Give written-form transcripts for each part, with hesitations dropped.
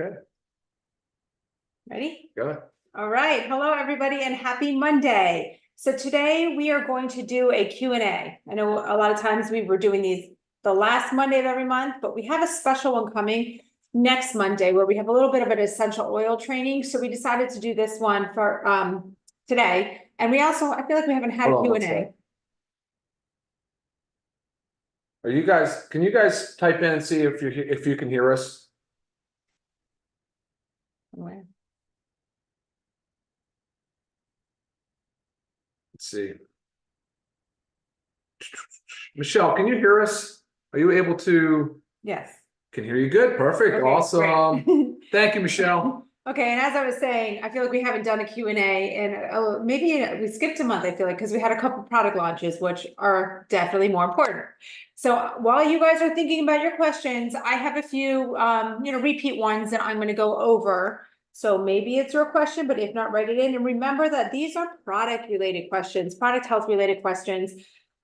Okay, Ready? go ahead. All right. Hello, everybody, and happy Monday. So today we are going to do a Q&A. I know a lot of times we were doing these the last Monday of every month, but we have a special one coming next Monday where we have a little bit of an essential oil training. So we decided to do this one for today. And we also, I feel like we haven't had a Hold on one Q&A. sec. Are you guys, can you guys type in and see if you can hear us? Where? Let's see. Michelle, can you hear us? Are you able to? Yes. Can hear you good. Perfect. Okay, Awesome. great. Thank you, Michelle. Okay, and as I was saying, I feel like we haven't done a Q&A and maybe we skipped a month, I feel like, because we had a couple product launches, which are definitely more important. So while you guys are thinking about your questions, I have a few, repeat ones that I'm going to go over. So maybe it's your question, but if not, write it in. And remember that these are product related questions, product health related questions.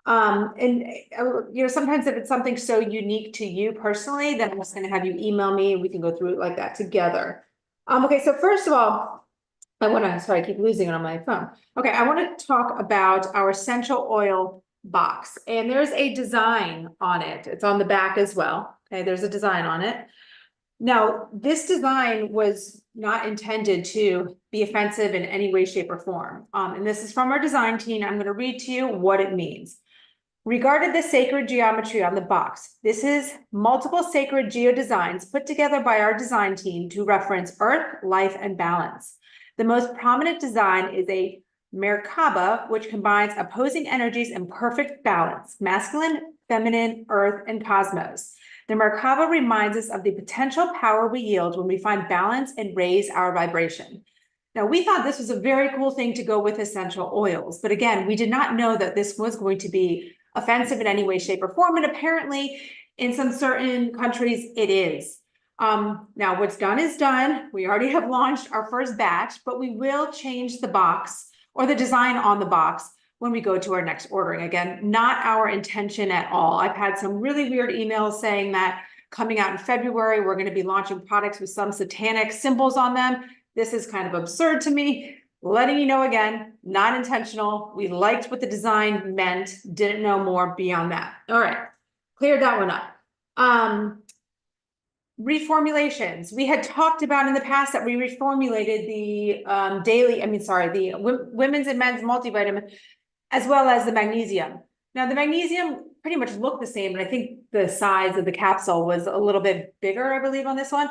Sometimes if it's something so unique to you personally, then I'm just going to have you email me and we can go through it like that together. Okay, so first of all, I keep losing it on my phone. Okay, I want to talk about our essential oil box, and there's a design on it. It's on the back as well. Okay, there's a design on it. Now, this design was not intended to be offensive in any way, shape, or form. And this is from our design team. I'm going to read to you what it means. Regarded the sacred geometry on the box, this is multiple sacred geo-designs put together by our design team to reference earth, life, and balance. The most prominent design is a Merkaba, which combines opposing energies in perfect balance, masculine, feminine, earth, and cosmos. The Merkaba reminds us of the potential power we yield when we find balance and raise our vibration. Now, we thought this was a very cool thing to go with essential oils, but again, we did not know that this was going to be offensive in any way, shape, or form. And apparently in some certain countries, it is. Now what's done is done. We already have launched our first batch, but we will change the box or the design on the box when we go to our next ordering. Again, not our intention at all. I've had some really weird emails saying that coming out in February, we're going to be launching products with some satanic symbols on them. This is kind of absurd to me. Letting you know again, not intentional. We liked what the design meant, didn't know more beyond that. All right, cleared that one up. Reformulations. We had talked about in the past that we reformulated the the women's and men's multivitamin, as well as the magnesium. Now the magnesium pretty much looked the same, and I think the size of the capsule was a little bit bigger, I believe, on this one.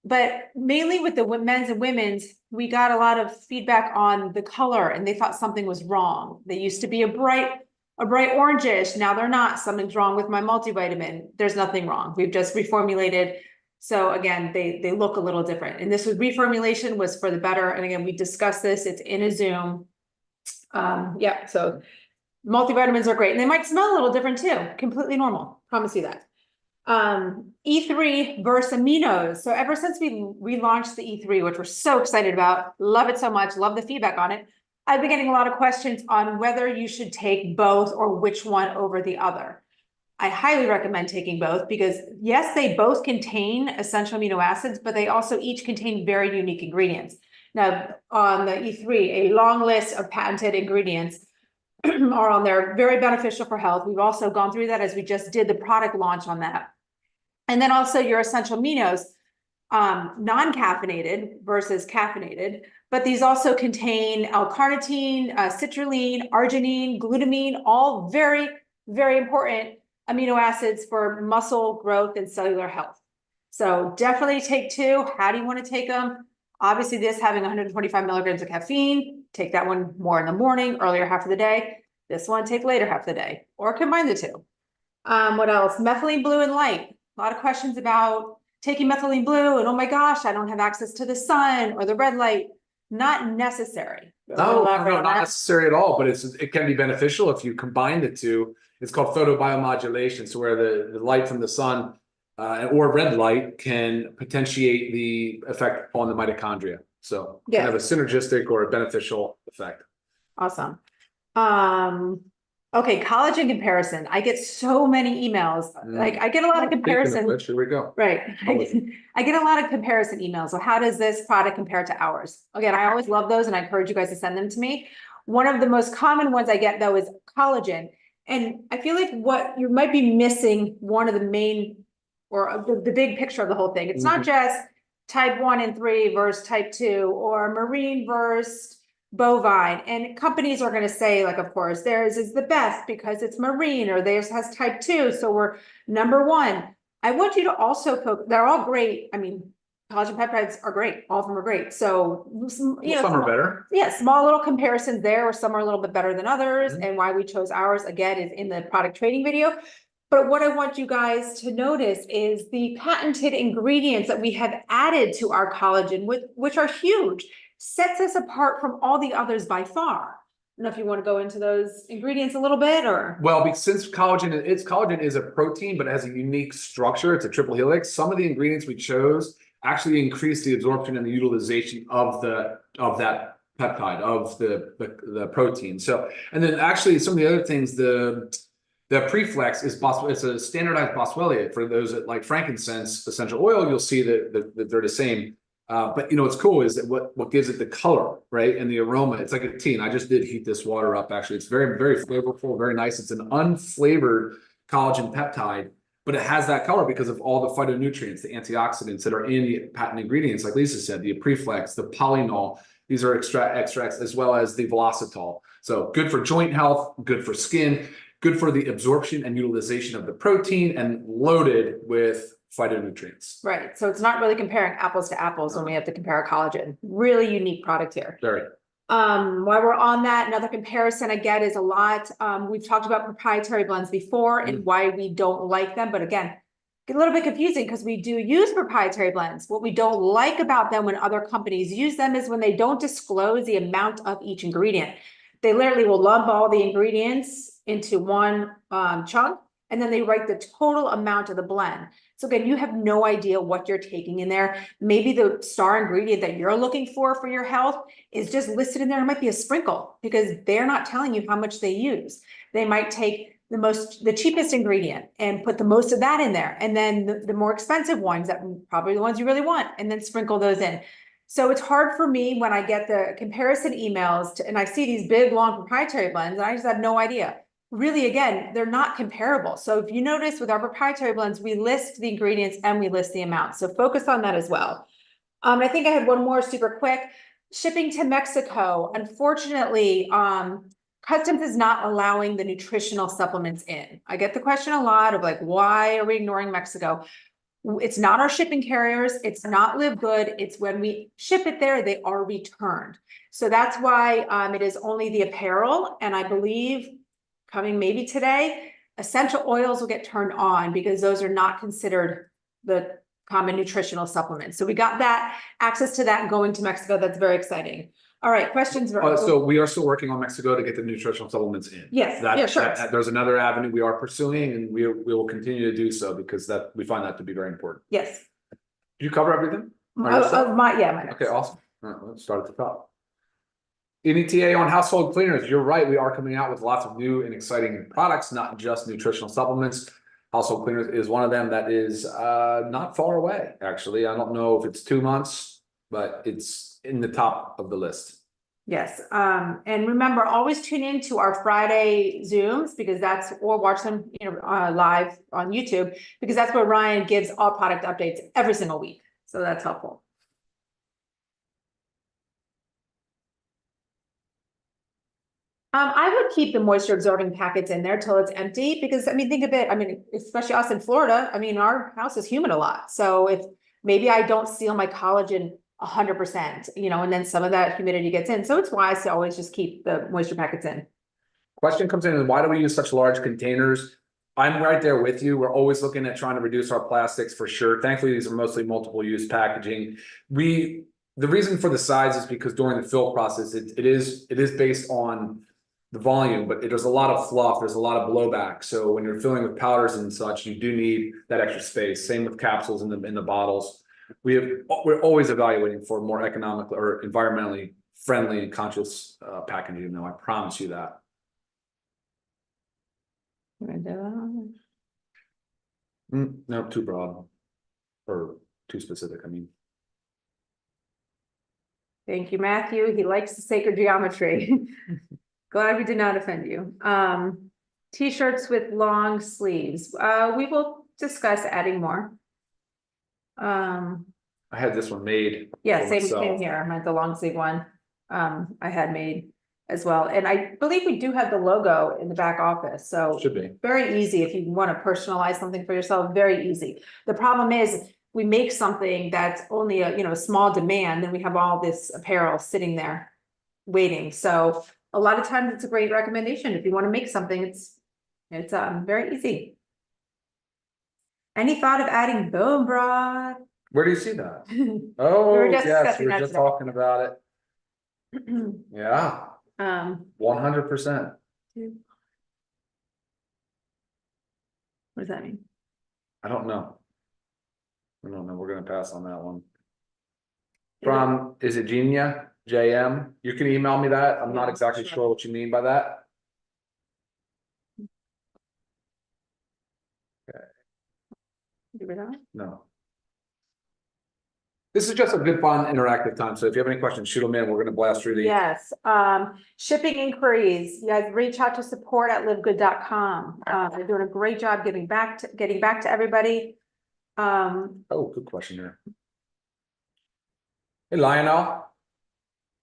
But mainly with the men's and women's, we got a lot of feedback on the color and they thought something was wrong. They used to be a bright orangish. Now they're not. Something's wrong with my multivitamin. There's nothing wrong. We've just reformulated. So again, they look a little different. And this was reformulation was for the better. And again, we discussed this. It's in a Zoom. So multivitamins are great. And they might smell a little different too. Completely normal. Promise you that. E3 versus aminos. So ever since we relaunched the E3, which we're so excited about, love it so much, love the feedback on it, I've been getting a lot of questions on whether you should take both or which one over the other. I highly recommend taking both because yes, they both contain essential amino acids, but they also each contain very unique ingredients. Now on the E3, a long list of patented ingredients are on there, very beneficial for health. We've also gone through that as we just did the product launch on that. And then also your essential aminos, non-caffeinated versus caffeinated, but these also contain L-carnitine, citrulline, arginine, glutamine, all very, very important amino acids for muscle growth and cellular health. So definitely take two. How do you want to take them? Obviously this having 125 milligrams of caffeine, take that one more in the morning, earlier half of the day. This one take later half of the day, or combine the two. What else? Methylene blue and light. A lot of questions about taking methylene blue and oh my gosh, I don't have access to the sun or the red light. Not necessary. No, not necessary at all, but it can be beneficial if you combine the two. It's called photobiomodulation. So where the light from the sun or red light can potentiate the effect on the mitochondria. So can have a synergistic or a beneficial effect. Awesome. Okay, collagen comparison. I get so many emails. Like I get a lot of Speaking of comparison. which, here we go. Right. Collagen. I get a lot of comparison emails. So how does this product compare to ours? Again, I always love those and I encourage you guys to send them to me. One of the most common ones I get though is collagen. And I feel like what you might be missing one of the main or the big picture of the whole thing. It's not just type 1 and 3 versus type 2 or marine versus bovine. And companies are going to say, like, of course, theirs is the best because it's marine or theirs has type 2. So we're number 1. I want you to also focus, they're all great. I mean, collagen peptides are great. All of them are great. So, Some are better. Yeah, small little comparisons there, or some are a little bit better than others. And why we chose ours, again, is in the product trading video. But what I want you guys to notice is the patented ingredients that we have added to our collagen, which are huge, sets us apart from all the others by far. I don't know if you want to go into those ingredients a little bit or. Well, since collagen is a protein, but it has a unique structure. It's a triple helix. Some of the ingredients we chose actually increase the absorption and the utilization of that peptide, of the protein. So, and then actually some of the other things, the preflex is it's a standardized boswellia. For those that like frankincense essential oil, you'll see that they're the same. But you know what's cool is that what gives it the color, right, and the aroma. It's like a tea, and I just did heat this water up. Actually, it's very, very flavorful, very nice. It's an unflavored collagen peptide, but it has that color because of all the phytonutrients, the antioxidants that are in the patent ingredients. Like Lisa said, the preflex, the polynol. These are extracts as well as the velocitol. So good for joint health, good for skin, good for the absorption and utilization of the protein, and loaded with phytonutrients. Right. So it's not really comparing apples to apples when we have to compare a collagen. Really unique product here. Very. While we're on that, another comparison I get is a lot. We've talked about proprietary blends before and why we don't like them. But again, get a little bit confusing because we do use proprietary blends. What we don't like about them when other companies use them is when they don't disclose the amount of each ingredient. They literally will lump all the ingredients into one chunk, and then they write the total amount of the blend. So again, you have no idea what you're taking in there. Maybe the star ingredient that you're looking for your health is just listed in there. It might be a sprinkle because they're not telling you how much they use. They might take the cheapest ingredient and put the most of that in there. And then the more expensive ones, that probably the ones you really want, and then sprinkle those in. So it's hard for me when I get the comparison emails and I see these big, long proprietary blends, and I just have no idea. Really, again, they're not comparable. So if you notice with our proprietary blends, we list the ingredients and we list the amount. So focus on that as well. I think I had one more super quick. Shipping to Mexico, unfortunately, Customs is not allowing the nutritional supplements in. I get the question a lot of like, why are we ignoring Mexico? It's not our shipping carriers. It's not LiveGood. It's when we ship it there, they are returned. So that's why it is only the apparel. And I believe coming maybe today, essential oils will get turned on because those are not considered the common nutritional supplements. So we got that access to that going to Mexico. That's very exciting. All right, questions? So we are still working on Mexico to get the nutritional supplements in. Yes, yeah, sure. There's another avenue we are pursuing, and we will continue to do so because we find that to be very important. Yes. Did you cover everything? My notes. Okay, awesome. All right, let's start at the top. NETA on household cleaners. You're right. We are coming out with lots of new and exciting products, not just nutritional supplements. Household cleaners is one of them that is not far away, actually. I don't know if it's 2 months, but it's in the top of the list. Yes. And remember, always tune in to our Friday Zooms because or watch them live on YouTube because that's where Ryan gives all product updates every single week. So that's helpful. I would keep the moisture absorbing packets in there till it's empty because think of it. Especially us in Florida, our house is humid a lot. So if maybe I don't seal my collagen 100%, and then some of that humidity gets in. So it's wise to always just keep the moisture packets in. Question comes in, why do we use such large containers? I'm right there with you. We're always looking at trying to reduce our plastics for sure. Thankfully, these are mostly multiple use packaging. The reason for the size is because during the fill process, it is based on the volume, but there's a lot of fluff, there's a lot of blowback. So when you're filling with powders and such, you do need that extra space. Same with capsules in the bottles. We're always evaluating for more economical or environmentally friendly and conscious packaging. I promise you that. No, too broad. Or too specific, I mean. Thank you, Matthew. He likes the sacred geometry. Glad we did not offend you. T-shirts with long sleeves. We will discuss adding more. I had this one made. Yeah, for same myself. here. I meant the long sleeve one. I had made as well. And I believe we do have the logo in the back office, so Should be. very easy if you want to personalize something for yourself, very easy. The problem is we make something that's only a, you know, small demand, then we have all this apparel sitting there waiting. So a lot of times it's a great recommendation. If you want to make something, it's very easy. Any thought of adding bone broth? Where do you see that? We Oh, were just yes, discussing we were that just today. talking about it. Yeah, 100%. What does that mean? I don't know. We're gonna pass on that one. From, is it Genia, JM? You can email me that. I'm not Yeah, exactly sure. sure what you mean by that. Give it on. No. This is just a good, fun, interactive time. So if you have any questions, shoot them in. We're gonna blast through these. Yes, shipping inquiries, you guys reach out to support@livegood.com. They're doing a great job getting back to everybody. Oh, good question here. Hey, Lionel.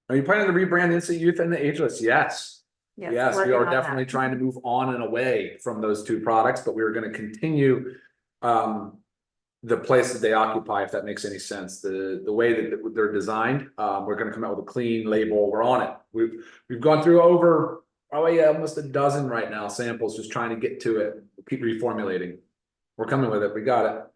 Are you planning to rebrand Instant Youth and the Ageless? Yes. Yes, we working are on definitely that. trying to move on and away from those two products, but we're gonna continue the place that they occupy, if that makes any sense. The way that they're designed, we're gonna come out with a clean label. We're on it. We've gone through over probably almost a dozen right now samples, just trying to get to it. We'll keep reformulating. We're coming with it. We got it.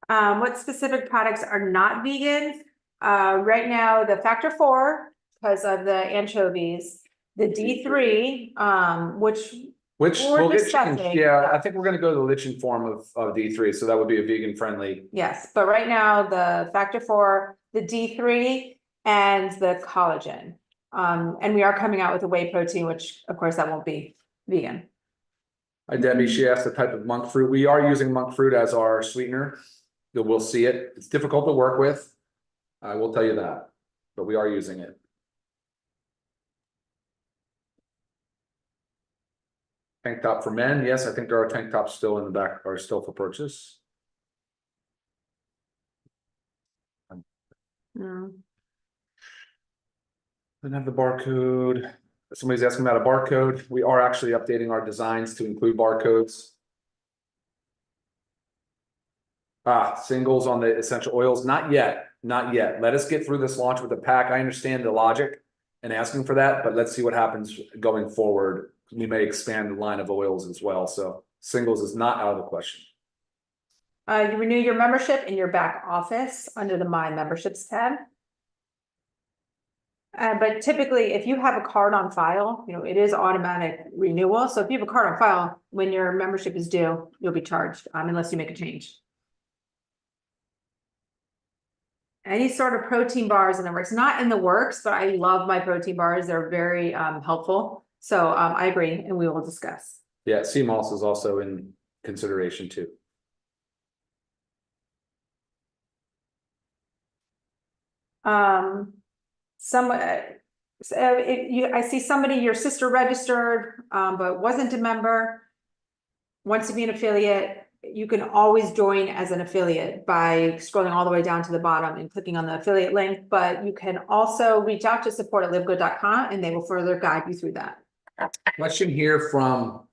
What specific products are not vegan? Right now, the factor 4, because of the anchovies, the D3, which Which we're will get discussing, changed. Yeah, I think we're gonna go to the lichen form of D3, so that would be a vegan friendly. yes, but right now, the factor 4, the D3, and the collagen. And we are coming out with a whey protein, which of course that won't be vegan. Hi Debbie, she asked the type of monk fruit. We are using monk fruit as our sweetener. We'll see it. It's difficult to work with. I will tell you that, but we are using it. Tank top for men. Yes, I think there are tank tops still in the back, are still for purchase. Mm. Then have the barcode. Somebody's asking about a barcode. We are actually updating our designs to include barcodes. Singles on the essential oils. Not yet. Not yet. Let us get through this launch with the pack. I understand the logic and asking for that, but let's see what happens going forward. We may expand the line of oils as well. So singles is not out of the question. You renew your membership in your back office under the My Memberships tab. But typically, if you have a card on file, you know, it is automatic renewal. So if you have a card on file, when your membership is due, you'll be charged, unless you make a change. Any sort of protein bars in the works, not in the works, but I love my protein bars. They're very helpful. So I agree, and we will discuss. Yeah, sea moss is also in consideration too. I see somebody, your sister registered, but wasn't a member, wants to be an affiliate. You can always join as an affiliate by scrolling all the way down to the bottom and clicking on the affiliate link, but you can also reach out to support@livegood.com and they will further guide you through that. Question here from.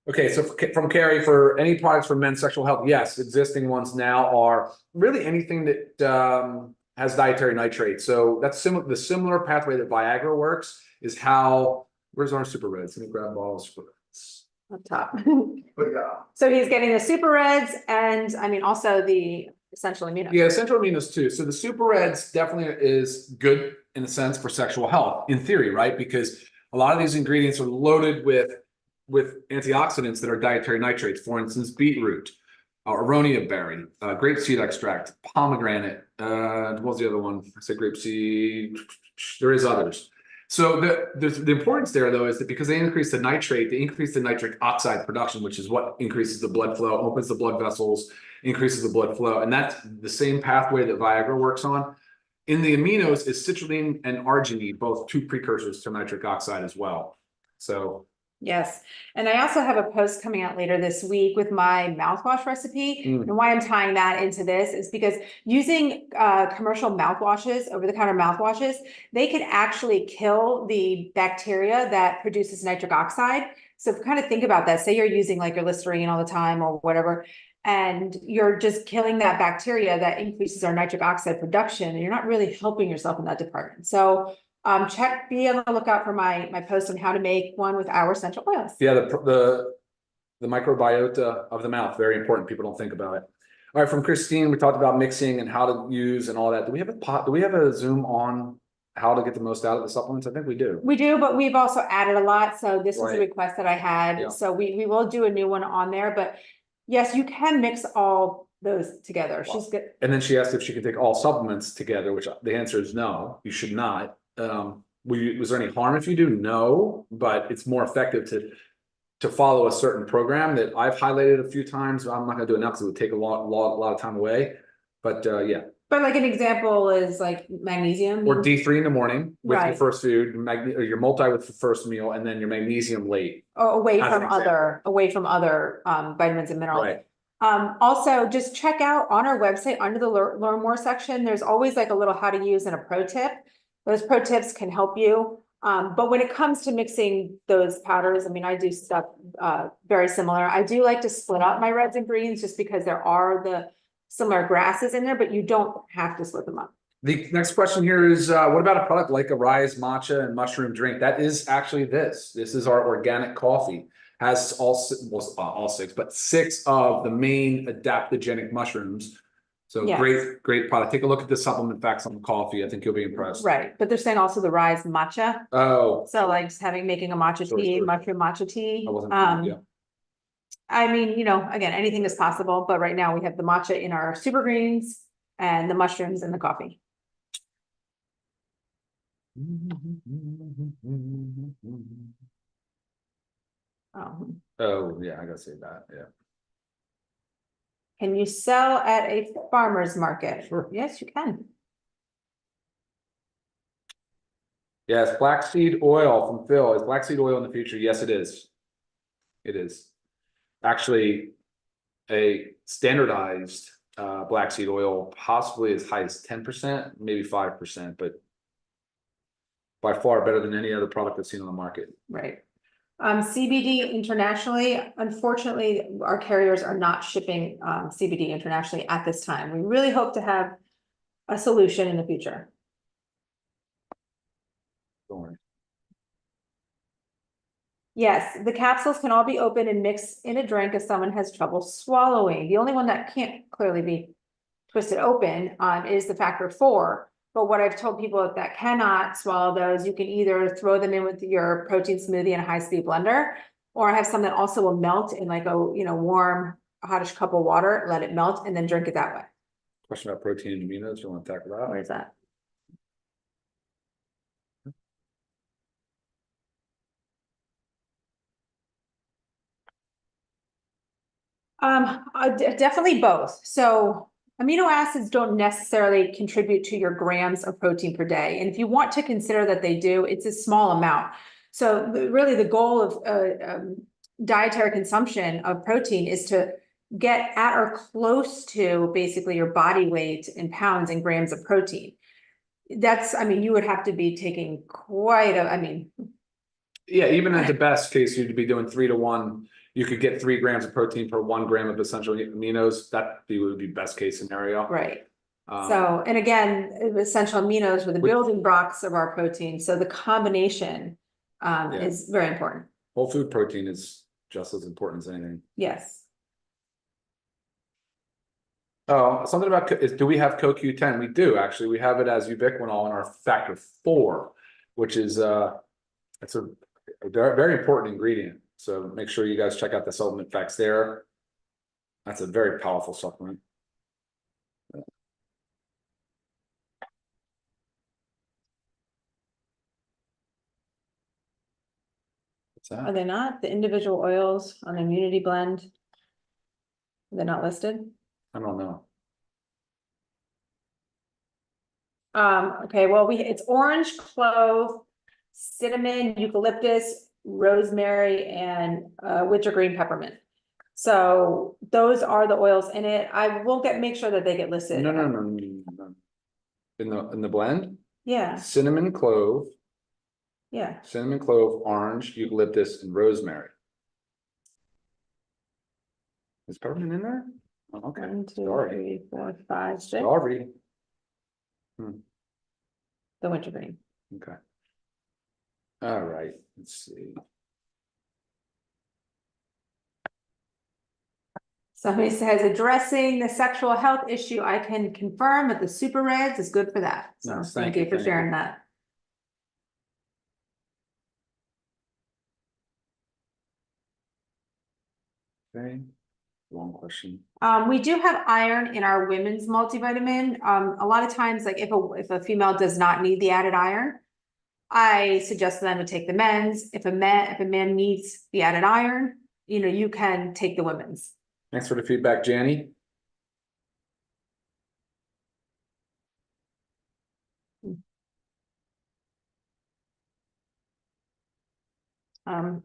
Okay, so from Carrie, for any products for men's sexual health, yes, existing ones now are really anything that has dietary nitrates. So that's the similar pathway that Viagra works is how, where's our super reds? Let me grab all the super reds. Up top. But yeah. So he's getting the super reds and I mean, also the essential amino. Yeah, essential aminos too. So the super reds definitely is good in a sense for sexual health in theory, right? Because a lot of these ingredients are loaded with antioxidants that are dietary nitrates. For instance, beetroot, aronia berry, grapeseed extract, pomegranate. What was the other one? I said grapeseed. There is others. So the importance there though is that because they increase the nitrate, they increase the nitric oxide production, which is what increases the blood flow, opens the blood vessels, increases the blood flow, and that's the same pathway that Viagra works on. In the aminos is citrulline and arginine, both two precursors to nitric oxide as well. So Yes, and I also have a post coming out later this week with my mouthwash recipe. And why I'm tying that into this is because using commercial mouthwashes, over-the-counter mouthwashes, they can actually kill the bacteria that produces nitric oxide. So kind of think about that. Say you're using like your Listerine all the time or whatever, and you're just killing that bacteria that increases our nitric oxide production, and you're not really helping yourself in that department. So be on the lookout for my post on how to make one with our essential oils. yeah, the microbiota of the mouth, very important. People don't think about it. All right, from Christine, we talked about mixing and how to use and all that. Do we have a Zoom on how to get the most out of the supplements? I think we do. We do, but we've also added a lot. So this was a Right. request that I had. Yeah. So we will do a new one on there, but yes, you can mix all those together. She's good. And then she asked if she could take all supplements together, which the answer is no, you should not. Was there any harm if you do? No, but it's more effective to follow a certain program that I've highlighted a few times. I'm not gonna do it now because it would take a lot of time away. But yeah. But like an example is like magnesium. Or D3 in the morning with your Right. first food, or your multi with the first meal, and then your magnesium late. Away As from an example. other vitamins and minerals. Right. Also just check out on our website under the learn more section, there's always like a little how to use and a pro tip. Those pro tips can help you. But when it comes to mixing those powders, I mean, I do stuff very similar. I do like to split up my reds and greens just because there are the similar grasses in there, but you don't have to split them up. The next question here is, what about a product like a rise matcha and mushroom drink? That is actually this. This is our organic coffee. Has all six, but 6 of the main adaptogenic mushrooms. So Yes. great product. Take a look at the supplement facts on the coffee. I think you'll be impressed. Right, but they're saying also the rise matcha. Oh, So like just making a matcha Sure, tea, sure. mushroom matcha tea. I wasn't, yeah. I mean, again, anything is possible, but right now we have the matcha in our super greens and the mushrooms in the coffee. Oh, yeah, I gotta say that, yeah. Can you sell at a farmer's market? Sure. Yes, you can. Yes, flaxseed oil from Phil. Is flaxseed oil in the future? Yes, it is. It is. Actually, a standardized black seed oil, possibly as high as 10%, maybe 5%, but by far better than any other product I've seen on the market. Right. CBD internationally, unfortunately, our carriers are not shipping CBD internationally at this time. We really hope to have a solution in the future. Don't worry. Yes, the capsules can all be opened and mixed in a drink if someone has trouble swallowing. The only one that can't clearly be twisted open is the factor 4. But what I've told people that cannot swallow those, you can either throw them in with your protein smoothie in a high-speed blender, or have some that also will melt in like a warm, hottish cup of water, let it melt, and then drink it that way. Question about protein and aminos. You want to tackle that? Where is that? Definitely both. So amino acids don't necessarily contribute to your grams of protein per day. And if you want to consider that they do, it's a small amount. So really the goal of dietary consumption of protein is to get at or close to basically your body weight in pounds and grams of protein. You would have to be taking quite Yeah, even at the best case, you'd be doing 3 to 1. You could get 3 grams of protein per 1 gram of essential aminos. That would be best case scenario. right. So, and again, essential aminos were the building blocks of our protein. So the combination is very important. Whole food protein is just as important as anything. Yes. Oh, something about, do we have CoQ10? We do, actually. We have it as ubiquinol in our factor 4, which is, it's a very important ingredient. So make sure you guys check out the supplement facts there. That's a very powerful supplement. What's Are that? they not? The individual oils on the immunity blend? They're not listed? I don't know. Okay, well, it's orange, clove, cinnamon, eucalyptus, rosemary, and wintergreen peppermint. So those are the oils in it. I will make sure that they get listed. No. In the blend, Yeah, cinnamon, clove, yeah. orange, eucalyptus, and rosemary. Is peppermint in there? Oh, okay. 1, 2, Sorry. 3, 4, 5, 6. Sorry. The wintergreen. Okay. All right. Let's see. Somebody says addressing the sexual health issue, I can confirm that the super reds is good for that. So Nice, thank you for sharing that. Okay. Long question. We do have iron in our women's multivitamin. A lot of times, like if a female does not need the added iron, I suggest them to take the men's. If a man needs the added iron, you can take the women's. Thanks for the feedback, Janny.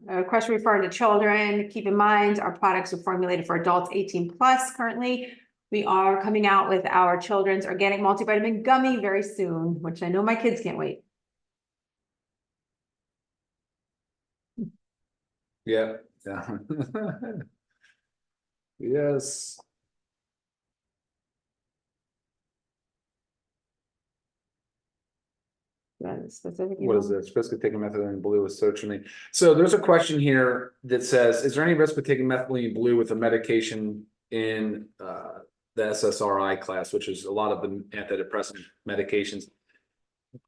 A question referring to children. Keep in mind, our products are formulated for adults 18 plus currently. We are coming out with our children's organic multivitamin gummy very soon, which I know my kids can't wait. Yeah. Yes. Specific. What is this? Risk of taking methylene blue with sertraline. So there's a question here that says, is there any risk with taking methylene blue with a medication in the SSRI class, which is a lot of the antidepressant medications?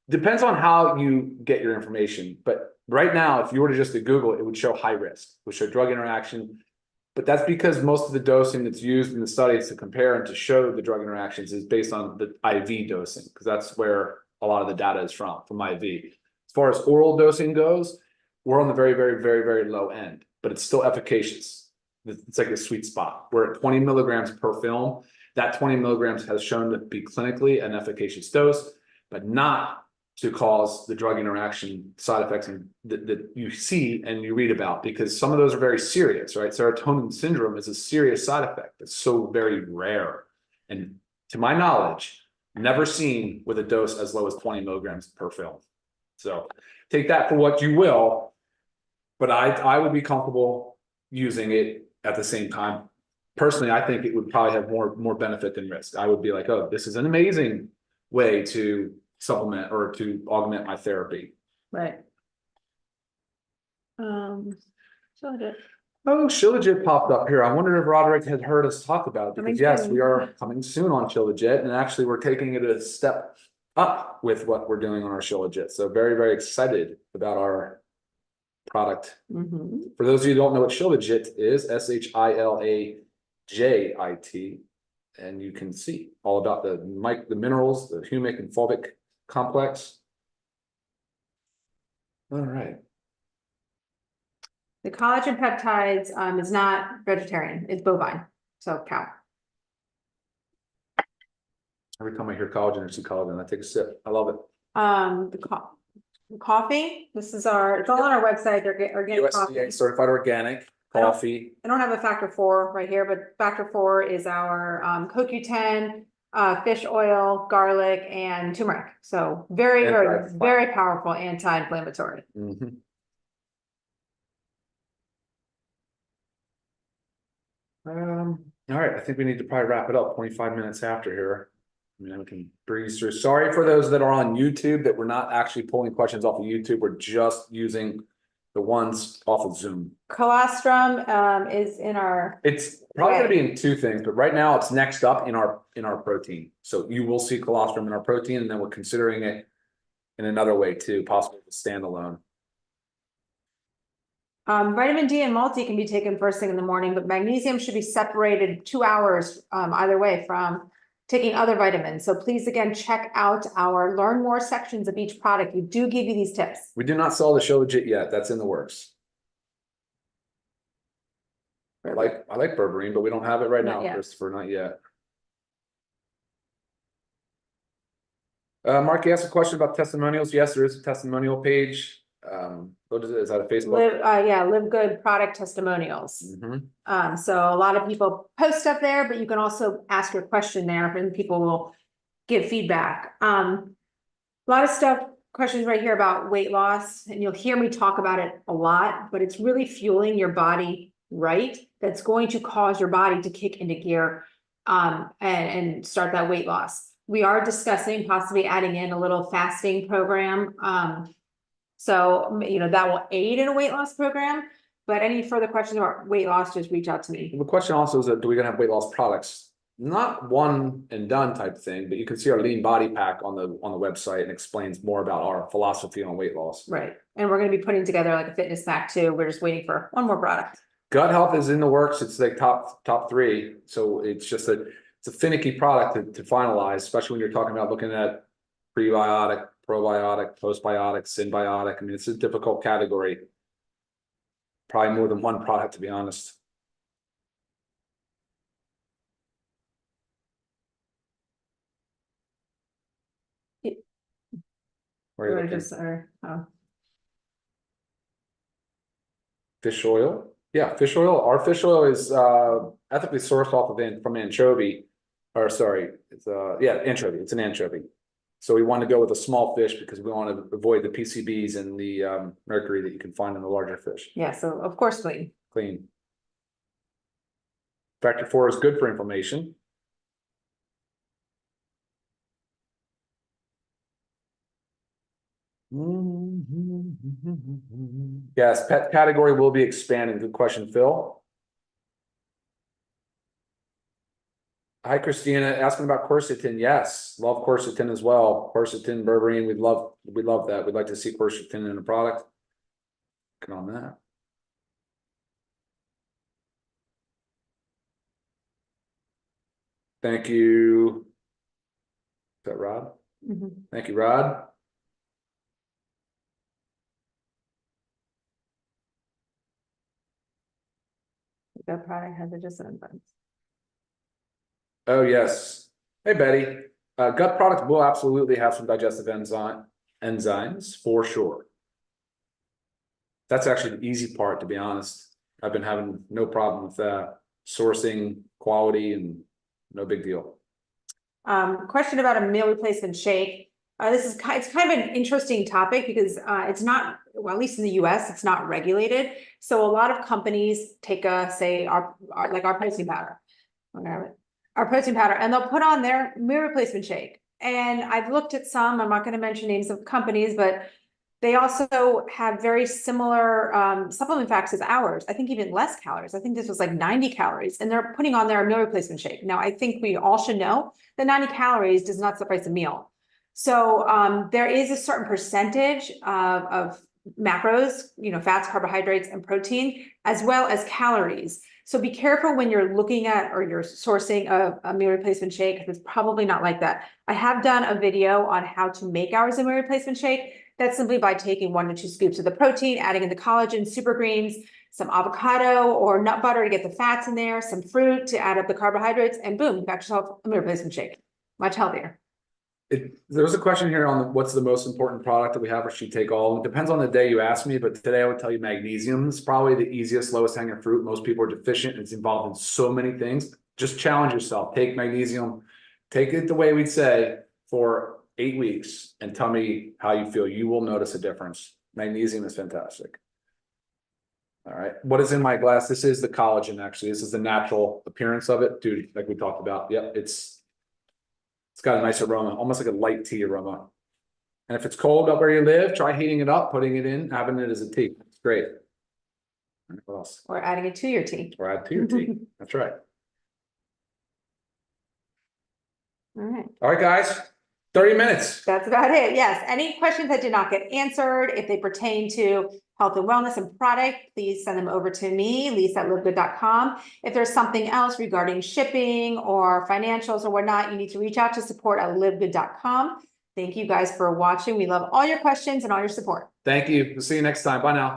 Depends on how you get your information. But right now, if you were to just to Google, it would show high risk, it would show drug interaction. But that's because most of the dosing that's used in the studies to compare and to show the drug interactions is based on the IV dosing, because that's where a lot of the data is from IV. As far as oral dosing goes, we're on the very, very, very, very low end, but it's still efficacious. It's like a sweet spot. We're at 20 milligrams per film. That 20 milligrams has shown to be clinically an efficacious dose, but not to cause the drug interaction side effects that you see and you read about, because some of those are very serious, right? Serotonin syndrome is a serious side effect. It's so very rare. And to my knowledge, never seen with a dose as low as 20 milligrams per film. So take that for what you will, but I would be comfortable using it at the same time. Personally, I think it would probably have more benefit than risk. I would be like, oh, this is an amazing way to supplement or to augment my therapy. Right. So Oh, Shilajit popped up here. I wonder if Roderick had heard us talk about it, because Coming yes, soon. we are coming soon on Shilajit, and actually we're taking it a step up with what we're doing on our Shilajit. So very, very excited about our product. For those of you who don't know what Shilajit is, SHILAJIT, and you can see all about the minerals, the humic and fulvic complex. All right. The collagen peptides is not vegetarian, it's bovine, so cow. Every time I hear collagen or see collagen, I take a sip. I love it. The coffee, it's all on our website, they're organic coffee. USDA certified organic coffee. I don't have a factor 4 right here, but factor 4 is our CoQ10, fish oil, garlic, and turmeric. So very, very, very powerful anti-inflammatory. All right, I think we need to probably wrap it up 25 minutes after here. I mean, we can breeze through. Sorry for those that are on YouTube that we're not actually pulling questions off of YouTube. We're just using the ones off of Zoom. Colostrum is in our. It's probably going to be in two things, but right now it's next up in our protein. So you will see colostrum in our protein, and then we're considering it in another way too, possibly as a standalone. Vitamin D and multi can be taken first thing in the morning, but magnesium should be separated 2 hours either way from taking other vitamins. So please, again, check out our learn more sections of each product. We do give you these tips. We do not sell the Show Legit yet. That's in the works. I like berberine, but we don't have it right Not now, yet. Christopher, not yet. Mark, you asked a question about testimonials. Yes, there is a testimonial page. What is it? Is that a Facebook? Live Good product testimonials. Mhm. So a lot of people post up there, but you can also ask your question there and people will give feedback. A lot of questions right here about weight loss, and you'll hear me talk about it a lot, but it's really fueling your body right. That's going to cause your body to kick into gear and start that weight loss. We are discussing possibly adding in a little fasting program. So, you know, that will aid in a weight loss program, but any further questions about weight loss, just reach out to me. The question also is that do we gonna have weight loss products? Not one and done type thing, but you can see our lean body pack on the website and explains more about our philosophy on weight loss. Right. And we're going to be putting together like a fitness pack too. We're just waiting for one more product. Gut health is in the works. It's like top 3. So it's just it's a finicky product to finalize, especially when you're talking about looking at prebiotic, probiotic, postbiotic, symbiotic. I mean, it's a difficult category. Probably more than one product, to be honest. Where are you looking? Fish oil. Yeah, fish oil. Our fish oil is ethically sourced off of from anchovy. Or sorry, it's anchovy. It's an anchovy. So we want to go with a small fish because we want to avoid the PCBs and the mercury that you can find in the larger fish. Yeah, so of course clean. Clean. Factor 4 is good for inflammation. Yes, pet category will be expanding. Good question, Phil. Hi, Christina, asking about quercetin. Yes, love quercetin as well. Quercetin, berberine, we'd love that. We'd like to see quercetin in a product. Come on that. Thank you. Is that Rod? Thank you, Rod. That product has adjustment buttons. Oh, yes. Hey, Betty. Gut product will absolutely have some digestive enzymes for sure. That's actually the easy part, to be honest. I've been having no problem with that. Sourcing, quality, and no big deal. Question about a meal replacement shake. It's kind of an interesting topic because it's not, well, at least in the US, it's not regulated. So a lot of companies take say our protein powder, our protein powder, and they'll put on their meal replacement shake. And I've looked at some, I'm not going to mention names of companies, but they also have very similar supplement facts as ours. I think even less calories. I think this was like 90 calories, and they're putting on their meal replacement shake. Now, I think we all should know that 90 calories does not suffice a meal. So there is a certain percentage of macros, you know, fats, carbohydrates, and protein, as well as calories. So be careful when you're looking at or you're sourcing a meal replacement shake, because it's probably not like that. I have done a video on how to make ours a meal replacement shake. That's simply by taking 1 to 2 scoops of the protein, adding in the collagen, super greens, some avocado or nut butter to get the fats in there, some fruit to add up the carbohydrates, and boom, you got yourself a meal replacement shake. Much healthier. There was a question here on what's the most important product that we have, or should you take all? It depends on the day you ask me, but today I would tell you magnesium is probably the easiest, lowest hanging fruit. Most people are deficient. It's involved in so many things. Just challenge yourself. Take magnesium. Take it the way we'd say for 8 weeks and tell me how you feel. You will notice a difference. Magnesium is fantastic. All right. What is in my glass? This is the collagen, actually. This is the natural appearance of it. Dude, like we talked about. Yep, it's got a nice aroma, almost like a light tea aroma. And if it's cold up where you live, try heating it up, putting it in, having it as a tea. It's great. All right, what else? Or adding it to your tea. Or add to your tea. That's right. All right. All right, guys. 30 minutes. That's about it. Yes. Any questions that did not get answered, if they pertain to health and wellness and product, please send them over to me, lisa@livegood.com. If there's something else regarding shipping or financials or whatnot, you need to reach out to support@livegood.com. Thank you guys for watching. We love all your questions and all your support. Thank you. We'll see you next time. Bye now.